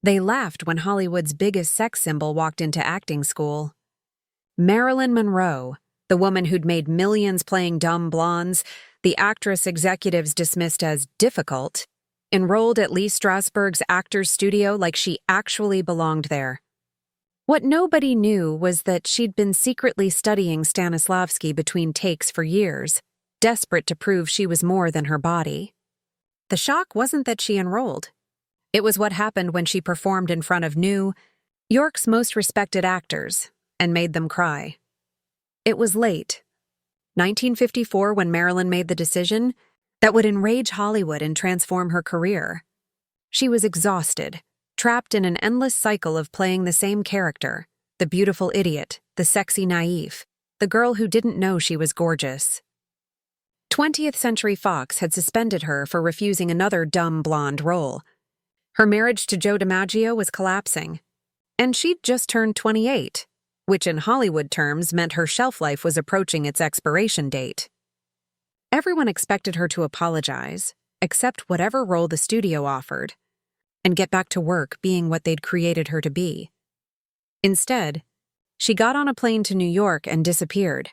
They laughed when Hollywood's biggest sex symbol walked into acting school. Marilyn Monroe, the woman who'd made millions playing dumb blondes, the actress executives dismissed as difficult, enrolled at Lee Strasberg's actor's studio like she actually belonged there. What nobody knew was that she'd been secretly studying Stanislavski between takes for years, desperate to prove she was more than her body. The shock wasn't that she enrolled. It was what happened when she performed in front of New York's most respected actors and made them cry. It was late, 1954, when Marilyn made the decision that would enrage Hollywood and transform her career. She was exhausted, trapped in an endless cycle of playing the same character, the beautiful idiot, the sexy naive, the girl who didn't know she was gorgeous. 20th Century Fox had suspended her for refusing another dumb blonde role. Her marriage to Joe DiMaggio was collapsing, and she'd just turned 28, which in Hollywood terms meant her shelf life was approaching its expiration date. Everyone expected her to apologize, accept whatever role the studio offered, and get back to work being what they'd created her to be. Instead, she got on a plane to New York and disappeared.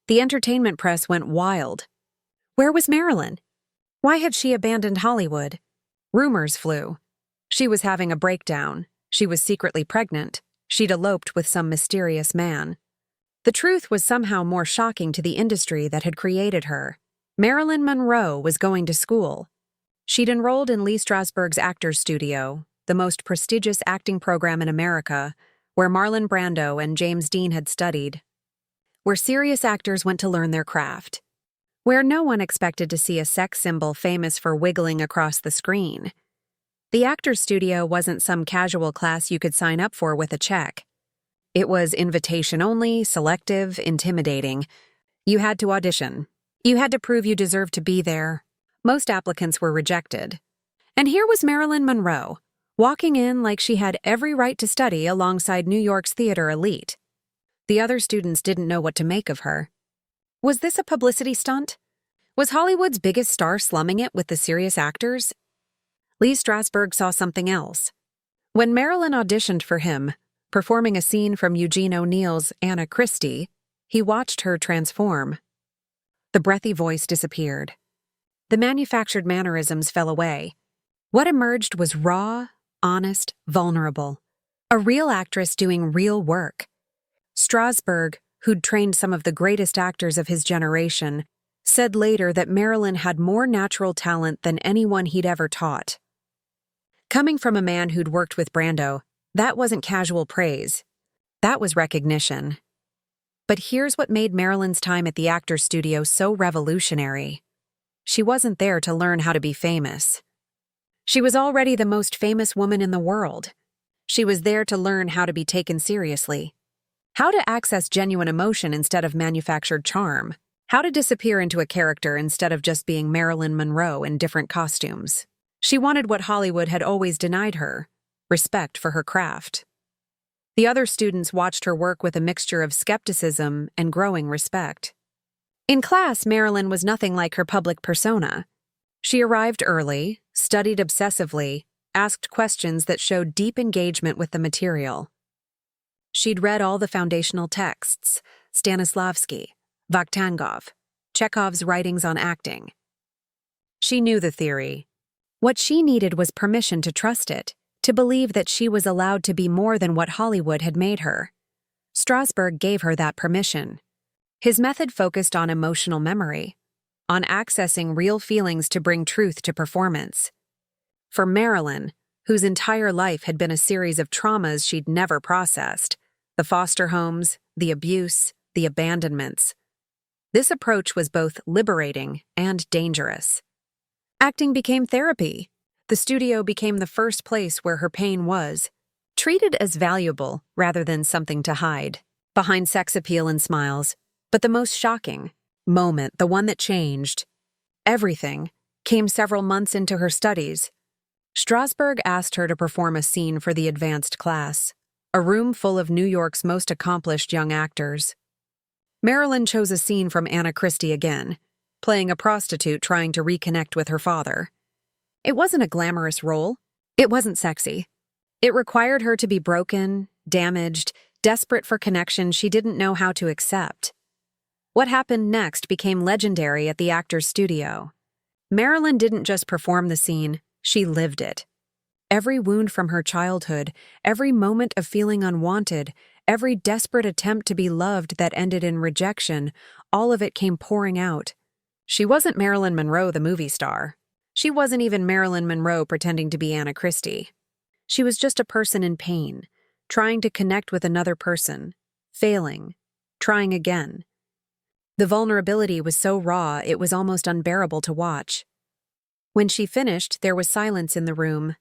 The entertainment press went wild. Where was Marilyn? Why had she abandoned Hollywood? Rumors flew. She was having a breakdown. She was secretly pregnant. She'd eloped with some mysterious man. The truth was somehow more shocking to the industry that had created her. Marilyn Monroe was going to school. She'd enrolled in Lee Strasberg's actor's studio, the most prestigious acting program in America, where Marlon Brando and James Dean had studied, where serious actors went to learn their craft, where no one expected to see a sex symbol famous for wiggling across the screen. The actor's studio wasn't some casual class you could sign up for with a check. It was invitation-only, selective, intimidating. You had to audition. You had to prove you deserved to be there. Most applicants were rejected. And here was Marilyn Monroe, walking in like she had every right to study alongside New York's theater elite. The other students didn't know what to make of her. Was this a publicity stunt? Was Hollywood's biggest star slumming it with the serious actors? Lee Strasberg saw something else. When Marilyn auditioned for him, performing a scene from Eugene O'Neill's Anna Christie, he watched her transform. The breathy voice disappeared. The manufactured mannerisms fell away. What emerged was raw, honest, vulnerable. A real actress doing real work. Strasberg, who'd trained some of the greatest actors of his generation, said later that Marilyn had more natural talent than anyone he'd ever taught. Coming from a man who'd worked with Brando, that wasn't casual praise. That was recognition. But here's what made Marilyn's time at the actor's studio so revolutionary. She wasn't there to learn how to be famous. She was already the most famous woman in the world. She was there to learn how to be taken seriously. How to access genuine emotion instead of manufactured charm. How to disappear into a character instead of just being Marilyn Monroe in different costumes. She wanted what Hollywood had always denied her: respect for her craft. The other students watched her work with a mixture of skepticism and growing respect. In class, Marilyn was nothing like her public persona. She arrived early, studied obsessively, asked questions that showed deep engagement with the material. She'd read all the foundational texts: Stanislavski, Vakhtangov, Chekhov's writings on acting. She knew the theory. What she needed was permission to trust it, to believe that she was allowed to be more than what Hollywood had made her. Strasberg gave her that permission. His method focused on emotional memory, on accessing real feelings to bring truth to performance. For Marilyn, whose entire life had been a series of traumas she'd never processed, the foster homes, the abuse, the abandonments, this approach was both liberating and dangerous. Acting became therapy. The studio became the first place where her pain was, treated as valuable rather than something to hide, behind sex appeal and smiles. But the most shocking moment, the one that changed everything, came several months into her studies. Strasberg asked her to perform a scene for the advanced class, a room full of New York's most accomplished young actors. Marilyn chose a scene from Anna Christie again, playing a prostitute trying to reconnect with her father. It wasn't a glamorous role. It wasn't sexy. It required her to be broken, damaged, desperate for connection she didn't know how to accept. What happened next became legendary at the actor's studio. Marilyn didn't just perform the scene, she lived it. Every wound from her childhood, every moment of feeling unwanted, every desperate attempt to be loved that ended in rejection, all of it came pouring out. She wasn't Marilyn Monroe, the movie star. She wasn't even Marilyn Monroe pretending to be Anna Christie. She was just a person in pain, trying to connect with another person, failing, trying again. The vulnerability was so raw it was almost unbearable to watch. When she finished, there was silence in the room.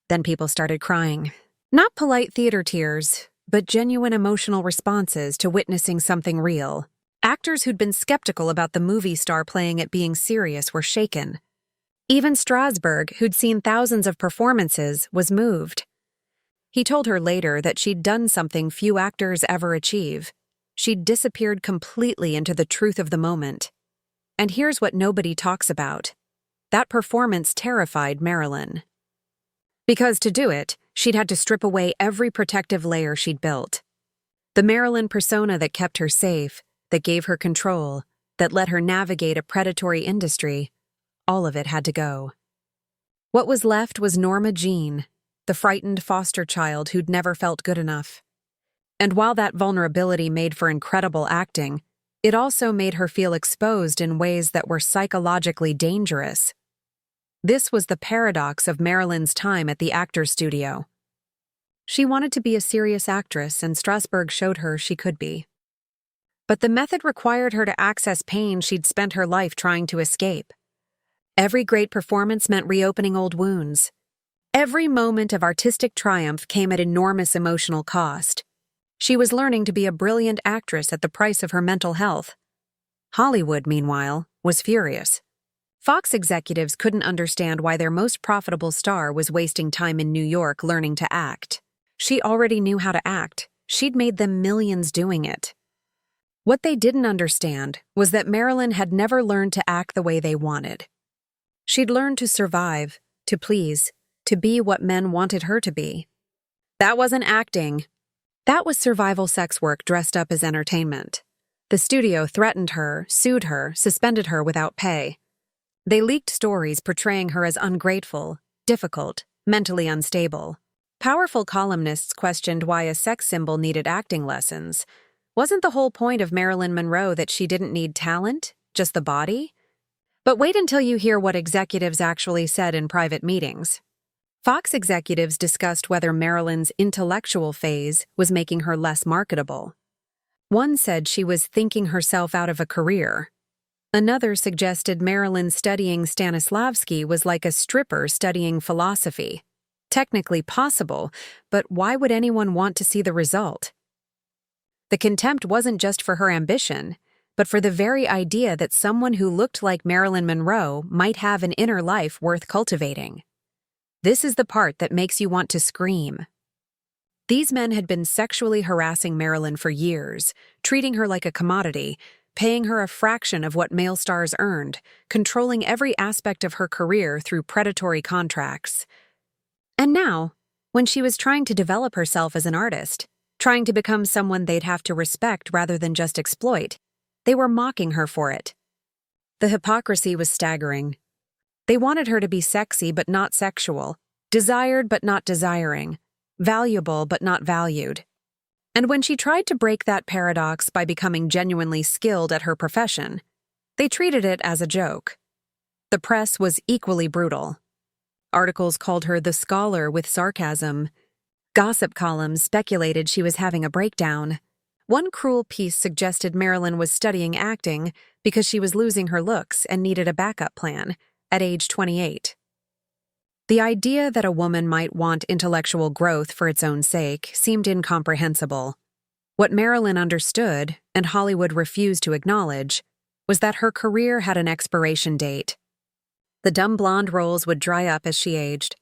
Then people started crying. Not polite theater tears, but genuine emotional responses to witnessing something real. Actors who'd been skeptical about the movie star playing it being serious were shaken. Even Strasberg, who'd seen thousands of performances, was moved. He told her later that she'd done something few actors ever achieve. She'd disappeared completely into the truth of the moment. And here's what nobody talks about. That performance terrified Marilyn. Because to do it, she'd had to strip away every protective layer she'd built. The Marilyn persona that kept her safe, that gave her control, that let her navigate a predatory industry, all of it had to go. What was left was Norma Jean, the frightened foster child who'd never felt good enough. And while that vulnerability made for incredible acting, it also made her feel exposed in ways that were psychologically dangerous. This was the paradox of Marilyn's time at the actor's studio. She wanted to be a serious actress, and Strasberg showed her she could be. But the method required her to access pain she'd spent her life trying to escape. Every great performance meant reopening old wounds. Every moment of artistic triumph came at enormous emotional cost. She was learning to be a brilliant actress at the price of her mental health. Hollywood, meanwhile, was furious. Fox executives couldn't understand why their most profitable star was wasting time in New York learning to act. She already knew how to act. She'd made them millions doing it. What they didn't understand was that Marilyn had never learned to act the way they wanted. She'd learned to survive, to please, to be what men wanted her to be. That wasn't acting. That was survival sex work dressed up as entertainment. The studio threatened her, sued her, suspended her without pay. They leaked stories portraying her as ungrateful, difficult, mentally unstable. Powerful columnists questioned why a sex symbol needed acting lessons. Wasn't the whole point of Marilyn Monroe that she didn't need talent, just the body? But wait until you hear what executives actually said in private meetings. Fox executives discussed whether Marilyn's intellectual phase was making her less marketable. One said she was thinking herself out of a career. Another suggested Marilyn studying Stanislavski was like a stripper studying philosophy. Technically possible, but why would anyone want to see the result? The contempt wasn't just for her ambition, but for the very idea that someone who looked like Marilyn Monroe might have an inner life worth cultivating. This is the part that makes you want to scream. These men had been sexually harassing Marilyn for years, treating her like a commodity, paying her a fraction of what male stars earned, controlling every aspect of her career through predatory contracts. And now, when she was trying to develop herself as an artist, trying to become someone they'd have to respect rather than just exploit, they were mocking her for it. The hypocrisy was staggering. They wanted her to be sexy but not sexual, desired but not desiring, valuable but not valued. And when she tried to break that paradox by becoming genuinely skilled at her profession, they treated it as a joke. The press was equally brutal. Articles called her the scholar with sarcasm. Gossip columns speculated she was having a breakdown. One cruel piece suggested Marilyn was studying acting because she was losing her looks and needed a backup plan at age 28. The idea that a woman might want intellectual growth for its own sake seemed incomprehensible. What Marilyn understood, and Hollywood refused to acknowledge, was that her career had an expiration date. The dumb blonde roles would dry up as she aged.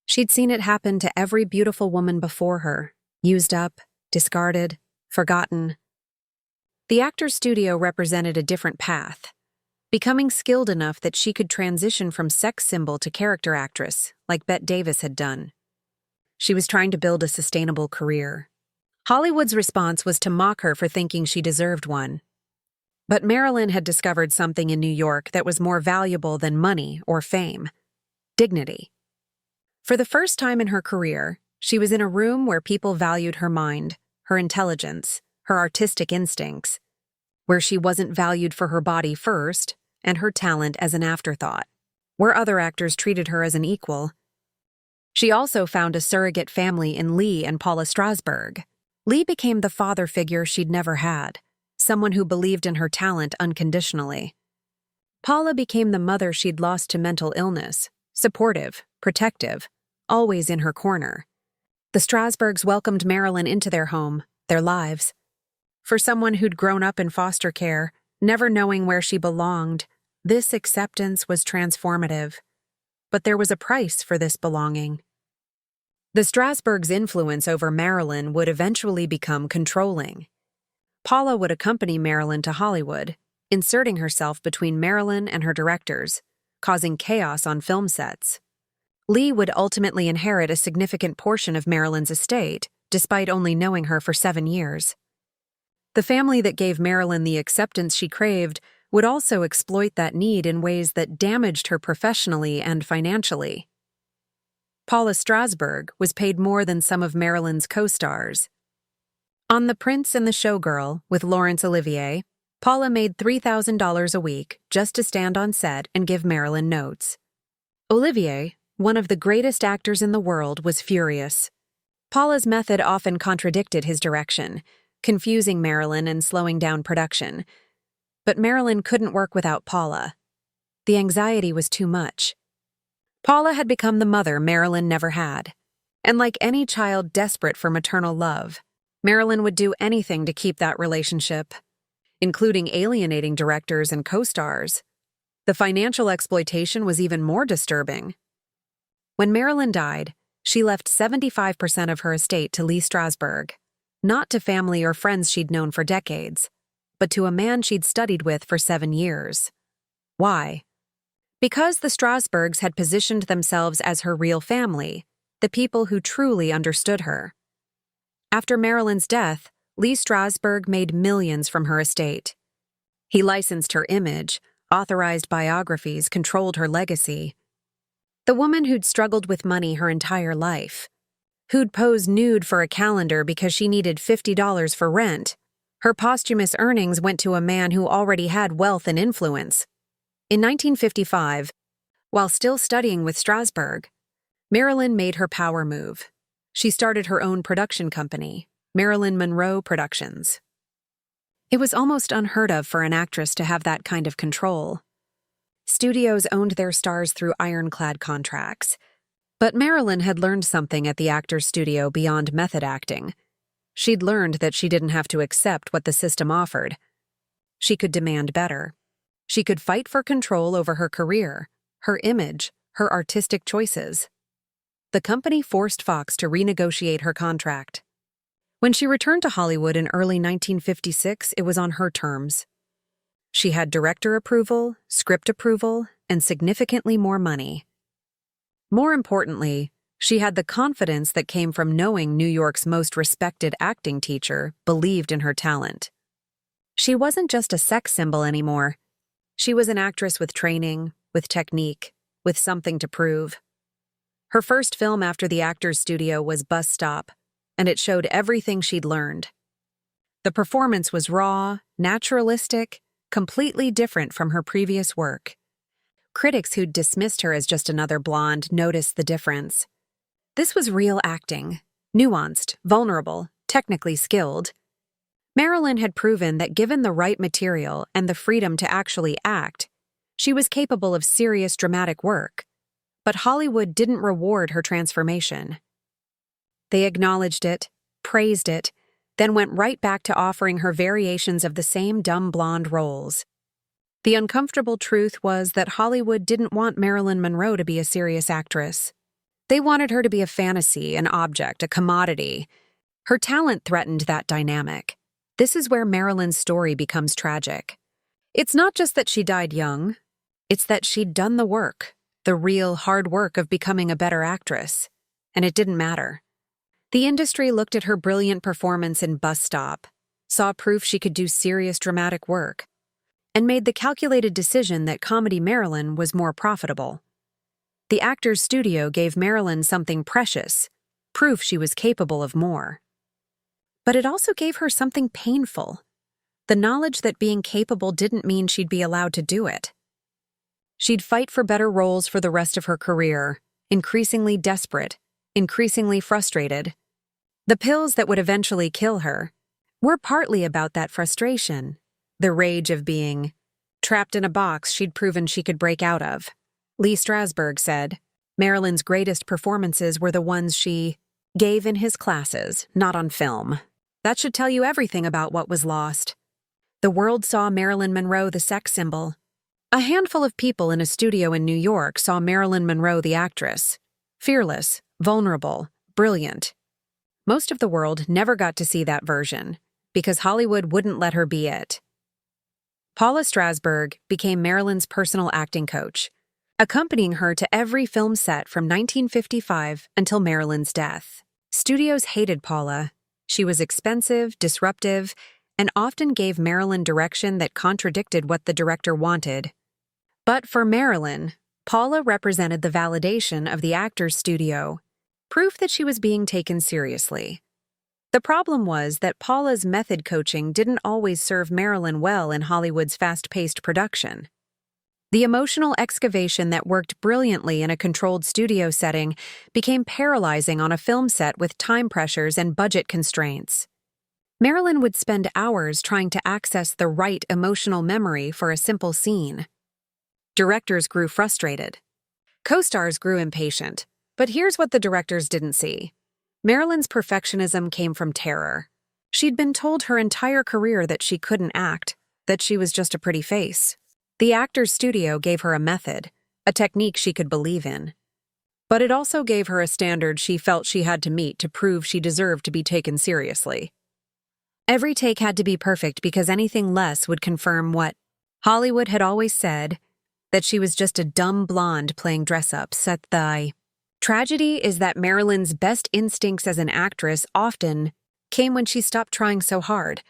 She'd seen it happen to every beautiful woman before her, used up, discarded, forgotten. The actor's studio represented a different path, becoming skilled enough that she could transition from sex symbol to character actress, like Bette Davis had done. She was trying to build a sustainable career. Hollywood's response was to mock her for thinking she deserved one. But Marilyn had discovered something in New York that was more valuable than money or fame: dignity. For the first time in her career, she was in a room where people valued her mind, her intelligence, her artistic instincts, where she wasn't valued for her body first and her talent as an afterthought, where other actors treated her as an equal. She also found a surrogate family in Lee and Paula Strasberg. Lee became the father figure she'd never had, someone who believed in her talent unconditionally. Paula became the mother she'd lost to mental illness, supportive, protective, always in her corner. The Strasbergs welcomed Marilyn into their home, their lives. For someone who'd grown up in foster care, never knowing where she belonged, this acceptance was transformative. But there was a price for this belonging. The Strasbergs' influence over Marilyn would eventually become controlling. Paula would accompany Marilyn to Hollywood, inserting herself between Marilyn and her directors, causing chaos on film sets. Lee would ultimately inherit a significant portion of Marilyn's estate, despite only knowing her for 7 years. The family that gave Marilyn the acceptance she craved would also exploit that need in ways that damaged her professionally and financially. Paula Strasberg was paid more than some of Marilyn's co-stars. On The Prince and the Showgirl with Laurence Olivier, Paula made $3,000 a week just to stand on set and give Marilyn notes. Olivier, one of the greatest actors in the world, was furious. Paula's method often contradicted his direction, confusing Marilyn and slowing down production. But Marilyn couldn't work without Paula. The anxiety was too much. Paula had become the mother Marilyn never had. And like any child desperate for maternal love, Marilyn would do anything to keep that relationship, including alienating directors and co-stars. The financial exploitation was even more disturbing. When Marilyn died, she left 75% of her estate to Lee Strasberg, not to family or friends she'd known for decades, but to a man she'd studied with for 7 years. Why? Because the Strasbergs had positioned themselves as her real family, the people who truly understood her. After Marilyn's death, Lee Strasberg made millions from her estate. He licensed her image, authorized biographies, controlled her legacy. The woman who'd struggled with money her entire life, who'd pose nude for a calendar because she needed $50 for rent, her posthumous earnings went to a man who already had wealth and influence. In 1955, while still studying with Strasberg, Marilyn made her power move. She started her own production company, Marilyn Monroe Productions. It was almost unheard of for an actress to have that kind of control. Studios owned their stars through ironclad contracts. But Marilyn had learned something at the actor's studio beyond method acting. She'd learned that she didn't have to accept what the system offered. She could demand better. She could fight for control over her career, her image, her artistic choices. The company forced Fox to renegotiate her contract. When she returned to Hollywood in early 1956, it was on her terms. She had director approval, script approval, and significantly more money. More importantly, she had the confidence that came from knowing New York's most respected acting teacher believed in her talent. She wasn't just a sex symbol anymore. She was an actress with training, with technique, with something to prove. Her first film after the actor's studio was Bus Stop, and it showed everything she'd learned. The performance was raw, naturalistic, completely different from her previous work. Critics who'd dismissed her as just another blonde noticed the difference. This was real acting, nuanced, vulnerable, technically skilled. Marilyn had proven that given the right material and the freedom to actually act, she was capable of serious dramatic work. But Hollywood didn't reward her transformation. They acknowledged it, praised it, then went right back to offering her variations of the same dumb blonde roles. The uncomfortable truth was that Hollywood didn't want Marilyn Monroe to be a serious actress. They wanted her to be a fantasy, an object, a commodity. Her talent threatened that dynamic. This is where Marilyn's story becomes tragic. It's not just that she died young. It's that she'd done the work, the real hard work of becoming a better actress. And it didn't matter. The industry looked at her brilliant performance in Bus Stop, saw proof she could do serious dramatic work, and made the calculated decision that comedy Marilyn was more profitable. The Actors Studio gave Marilyn something precious, proof she was capable of more. But it also gave her something painful, the knowledge that being capable didn't mean she'd be allowed to do it. She'd fight for better roles for the rest of her career, increasingly desperate, increasingly frustrated. The pills that would eventually kill her were partly about that frustration, the rage of being trapped in a box she'd proven she could break out of. Lee Strasberg said, Marilyn's greatest performances were the ones she gave in his classes, not on film. That should tell you everything about what was lost. The world saw Marilyn Monroe the sex symbol. A handful of people in a studio in New York saw Marilyn Monroe the actress. Fearless, vulnerable, brilliant. Most of the world never got to see that version, because Hollywood wouldn't let her be it. Paula Strasberg became Marilyn's personal acting coach, accompanying her to every film set from 1955 until Marilyn's death. Studios hated Paula. She was expensive, disruptive, and often gave Marilyn direction that contradicted what the director wanted. But for Marilyn, Paula represented the validation of the Actors Studio, proof that she was being taken seriously. The problem was that Paula's method coaching didn't always serve Marilyn well in Hollywood's fast-paced production. The emotional excavation that worked brilliantly in a controlled studio setting became paralyzing on a film set with time pressures and budget constraints. Marilyn would spend hours trying to access the right emotional memory for a simple scene. Directors grew frustrated. Co-stars grew impatient. But here's what the directors didn't see. Marilyn's perfectionism came from terror. She'd been told her entire career that she couldn't act, that she was just a pretty face. The Actors Studio gave her a method, a technique she could believe in. But it also gave her a standard she felt she had to meet to prove she deserved to be taken seriously. Every take had to be perfect because anything less would confirm what Hollywood had always said, that she was just a dumb blonde playing dress-ups at the tragedy is that Marilyn's best instincts as an actress often came when she stopped trying so hard,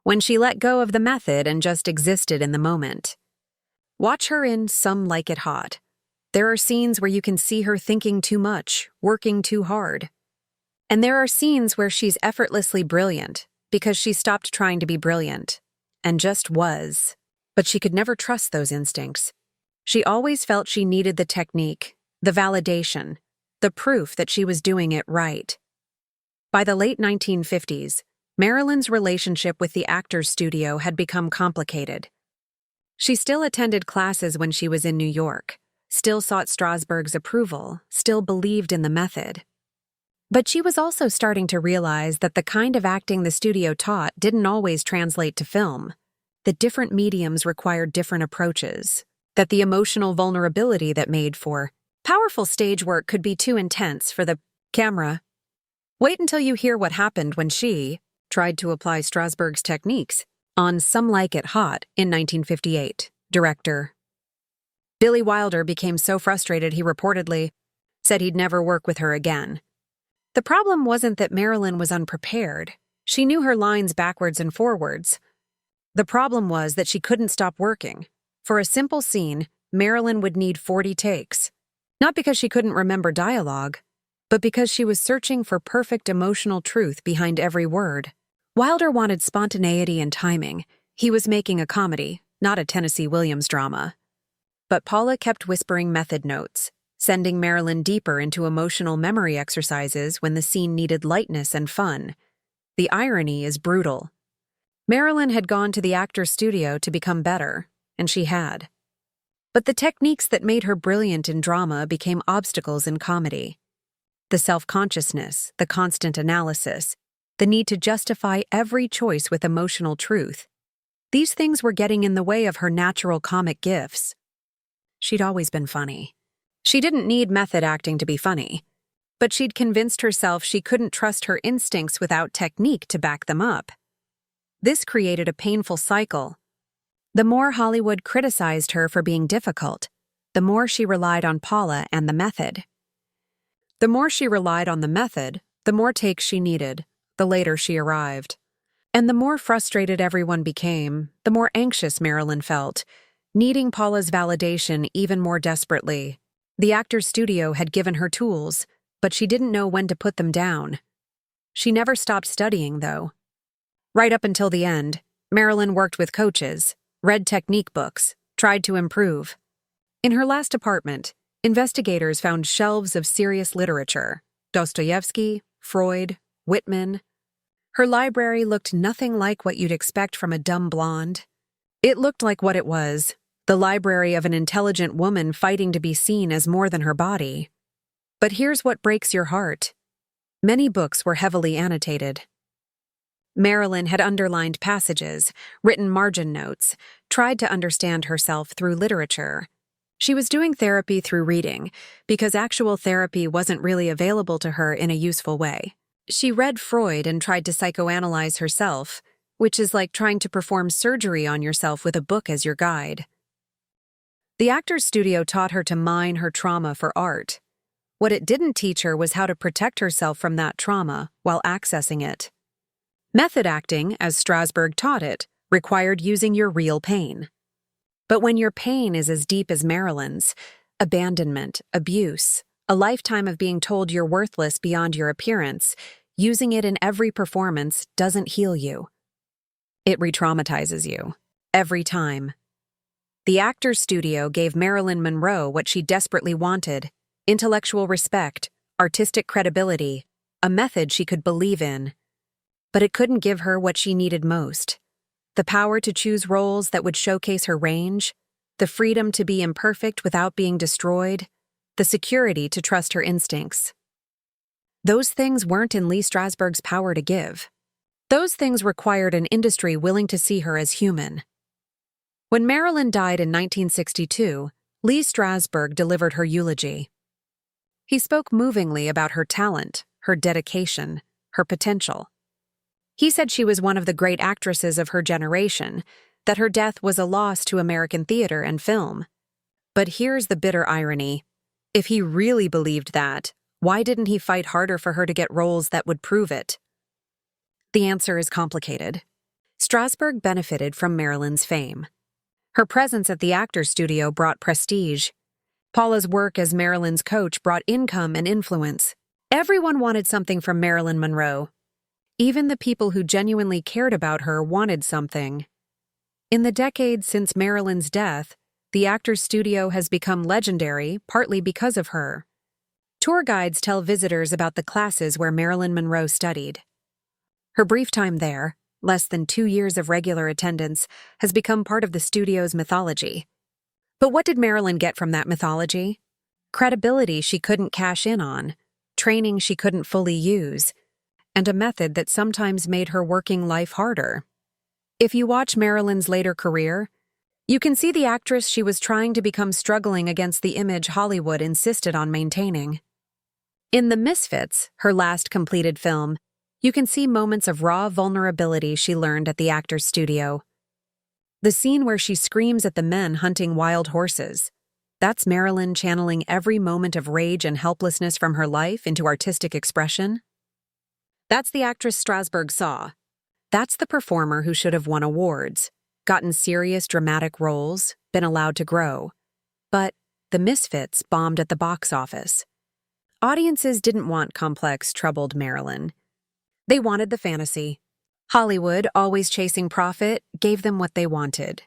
when she let go of the method and just existed in the moment. Watch her in Some Like It Hot. There are scenes where you can see her thinking too much, working too hard. And there are scenes where she's effortlessly brilliant because she stopped trying to be brilliant and just was. But she could never trust those instincts. She always felt she needed the technique, the validation, the proof that she was doing it right. By the late 1950s, Marilyn's relationship with the Actors Studio had become complicated. She still attended classes when she was in New York, still sought Strasberg's approval, still believed in the method. But she was also starting to realize that the kind of acting the studio taught didn't always translate to film, that different mediums required different approaches, that the emotional vulnerability that made for powerful stage work could be too intense for the camera. Wait until you hear what happened when she tried to apply Strasberg's techniques on Some Like It Hot in 1958. Director Billy Wilder became so frustrated he reportedly said he'd never work with her again. The problem wasn't that Marilyn was unprepared. She knew her lines backwards and forwards. The problem was that she couldn't stop working. For a simple scene, Marilyn would need 40 takes. Not because she couldn't remember dialogue, but because she was searching for perfect emotional truth behind every word. Wilder wanted spontaneity and timing. He was making a comedy, not a Tennessee Williams drama. But Paula kept whispering method notes, sending Marilyn deeper into emotional memory exercises when the scene needed lightness and fun. The irony is brutal. Marilyn had gone to the Actors Studio to become better, and she had. But the techniques that made her brilliant in drama became obstacles in comedy. The self-consciousness, the constant analysis, the need to justify every choice with emotional truth. These things were getting in the way of her natural comic gifts. She'd always been funny. She didn't need method acting to be funny, but she'd convinced herself she couldn't trust her instincts without technique to back them up. This created a painful cycle. The more Hollywood criticized her for being difficult, the more she relied on Paula and the method. The more she relied on the method, The more takes she needed, the later she arrived. And the more frustrated everyone became, the more anxious Marilyn felt, needing Paula's validation even more desperately. The actor's studio had given her tools, but she didn't know when to put them down. She never stopped studying, though. Right up until the end, Marilyn worked with coaches, read technique books, tried to improve. In her last apartment, investigators found shelves of serious literature: Dostoevsky, Freud, Whitman. Her library looked nothing like what you'd expect from a dumb blonde. It looked like what it was, the library of an intelligent woman fighting to be seen as more than her body. But here's what breaks your heart. Many books were heavily annotated. Marilyn had underlined passages, written margin notes, tried to understand herself through literature. She was doing therapy through reading, because actual therapy wasn't really available to her in a useful way. She read Freud and tried to psychoanalyze herself, which is like trying to perform surgery on yourself with a book as your guide. The actor's studio taught her to mine her trauma for art. What it didn't teach her was how to protect herself from that trauma while accessing it. Method acting, as Strasberg taught it, required using your real pain. But when your pain is as deep as Marilyn's, abandonment, abuse, a lifetime of being told you're worthless beyond your appearance, using it in every performance doesn't heal you. It re-traumatizes you. Every time. The actor's studio gave Marilyn Monroe what she desperately wanted: intellectual respect, artistic credibility, a method she could believe in. But it couldn't give her what she needed most: the power to choose roles that would showcase her range, the freedom to be imperfect without being destroyed, the security to trust her instincts. Those things weren't in Lee Strasberg's power to give. Those things required an industry willing to see her as human. When Marilyn died in 1962, Lee Strasberg delivered her eulogy. He spoke movingly about her talent, her dedication, her potential. He said she was one of the great actresses of her generation, that her death was a loss to American theater and film. But here's the bitter irony. If he really believed that, why didn't he fight harder for her to get roles that would prove it? The answer is complicated. Strasberg benefited from Marilyn's fame. Her presence at the actor's studio brought prestige. Paula's work as Marilyn's coach brought income and influence. Everyone wanted something from Marilyn Monroe. Even the people who genuinely cared about her wanted something. In the decades since Marilyn's death, the actor's studio has become legendary, partly because of her. Tour guides tell visitors about the classes where Marilyn Monroe studied. Her brief time there, less than 2 years of regular attendance, has become part of the studio's mythology. But what did Marilyn get from that mythology? Credibility she couldn't cash in on, training she couldn't fully use, and a method that sometimes made her working life harder. If you watch Marilyn's later career, you can see the actress she was trying to become struggling against the image Hollywood insisted on maintaining. In The Misfits, her last completed film, you can see moments of raw vulnerability she learned at the actor's studio. The scene where she screams at the men hunting wild horses. That's Marilyn channeling every moment of rage and helplessness from her life into artistic expression. That's the actress Strasberg saw. That's the performer who should have won awards, gotten serious dramatic roles, been allowed to grow. But The Misfits bombed at the box office. Audiences didn't want complex, troubled Marilyn. They wanted the fantasy. Hollywood, always chasing profit, gave them what they wanted.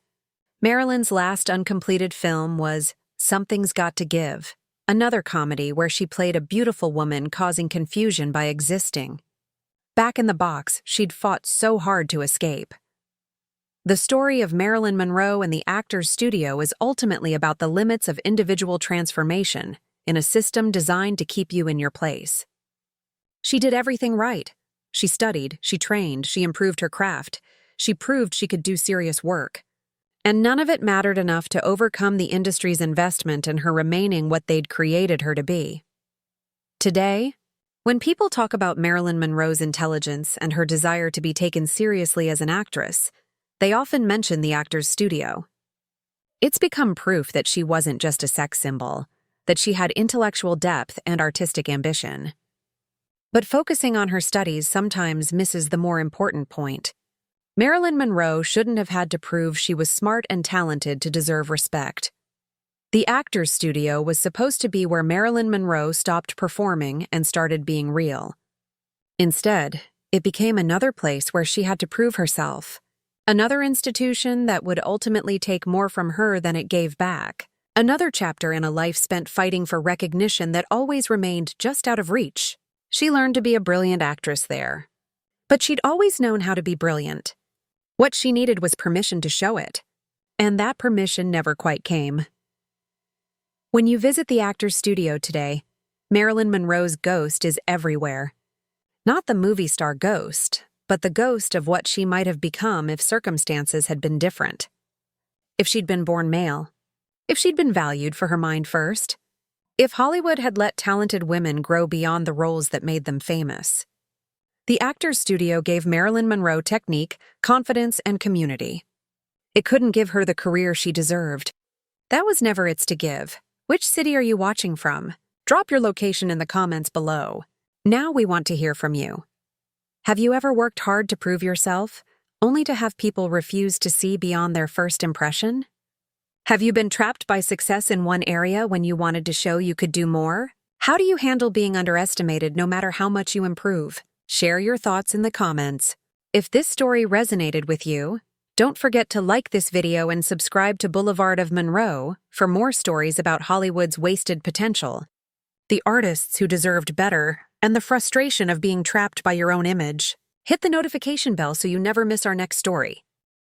Marilyn's last uncompleted film was Something's Got to Give, another comedy where she played a beautiful woman causing confusion by existing. Back in the box, she'd fought so hard to escape. The story of Marilyn Monroe and the actor's studio is ultimately about the limits of individual transformation in a system designed to keep you in your place. She did everything right. She studied, she trained, she improved her craft. She proved she could do serious work. And none of it mattered enough to overcome the industry's investment in her remaining what they'd created her to be. Today, when people talk about Marilyn Monroe's intelligence and her desire to be taken seriously as an actress, they often mention the actor's studio. It's become proof that she wasn't just a sex symbol, that she had intellectual depth and artistic ambition. But focusing on her studies sometimes misses the more important point. Marilyn Monroe shouldn't have had to prove she was smart and talented to deserve respect. The actor's studio was supposed to be where Marilyn Monroe stopped performing and started being real. Instead, it became another place where she had to prove herself. Another institution that would ultimately take more from her than it gave back. Another chapter in a life spent fighting for recognition that always remained just out of reach. She learned to be a brilliant actress there. But she'd always known how to be brilliant. What she needed was permission to show it. And that permission never quite came. When you visit the actor's studio today, Marilyn Monroe's ghost is everywhere. Not the movie star ghost, but the ghost of what she might have become if circumstances had been different. If she'd been born male. If she'd been valued for her mind first. If Hollywood had let talented women grow beyond the roles that made them famous. The actor's studio gave Marilyn Monroe technique, confidence, and community. It couldn't give her the career she deserved. That was never its to give. Which city are you watching from? Drop your location in the comments below. Now we want to hear from you. Have you ever worked hard to prove yourself, only to have people refuse to see beyond their first impression? Have you been trapped by success in one area when you wanted to show you could do more? How do you handle being underestimated no matter how much you improve? Share your thoughts in the comments. If this story resonated with you, don't forget to like this video and subscribe to Boulevard of Monroe for more stories about Hollywood's wasted potential, the artists who deserved better, and the frustration of being trapped by your own image. Hit the notification bell so you never miss our next story.